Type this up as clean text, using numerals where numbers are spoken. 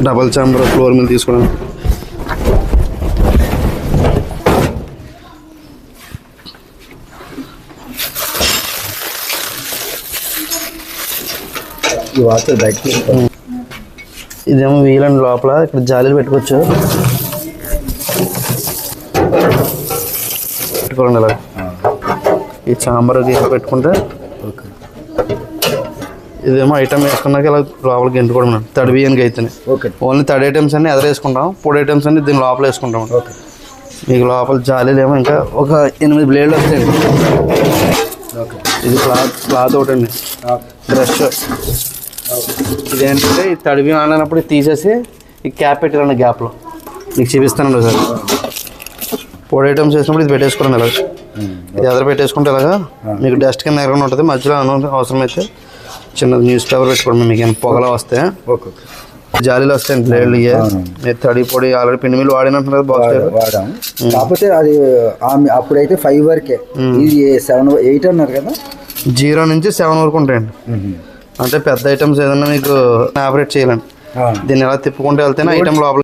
Double chamber floor మీద తీసుకున్నాను. ఇదేమో వీల్ అండ్ లోపల ఇక్కడ జాలీలు పెట్టుకోవచ్చు. పెట్టుకోండి అలా ఈ చాంబర్ పెట్టుకుంటే. ఇదేమో ఐటమ్ వేసుకున్నాక ఇలా లోపలికి ఎంటుకోవడం తడి బియ్యానికి అయితేనే. ఓన్లీ తడి ఐటమ్స్ అన్ని ఎదురు వేసుకుంటాం, పొడి ఐటమ్స్ అన్ని దీని లోపల వేసుకుంటాం. మీకు లోపల జాలీలు ఏమో ఇంకా ఒక 8 బ్లేడ్లు వస్తాయండి. ఇది క్లాత్ ఒకటి అండి, బ్రష్. ఇదేంటంటే ఈ తడి బియ్యం ఆడినప్పుడు తీసేసి ఈ క్యాప్ పెట్టాలండి, గ్యాప్లో మీకు చూపిస్తానండి సార్. పొడి ఐటమ్స్ వేసినప్పుడు ఇది పెట్టేసుకోండి ఇలాగ. ఇది ఎదురు పెట్టేసుకుంటే ఇలాగా మీకు డస్ట్ కింద ఎరగకుండా ఉంటుంది. మధ్యలో అవసరమైతే చిన్న న్యూస్ పేపర్ పెట్టుకోండి, మీకు ఏం పొగలా వస్తే. జాలీలు వస్తాయండి బ్లేడ్లు. మీరు తడి పొడి ఆల్రెడీ పిండి మిల్లు వాడినట్టు కదా బాక్స్. కాకపోతే అది అప్పుడైతే 5 వరకే, ఇది 7 8 అన్నారు కదా. 0 నుంచి 7 వరకు ఉంటాయండి. అంటే పెద్ద ఐటమ్స్ ఏదన్నా మీకు ఆపరేట్ చేయాలండి. దీన్ని ఎలా తిప్పుకుంటూ వెళ్తేనే ఐటమ్ లోపల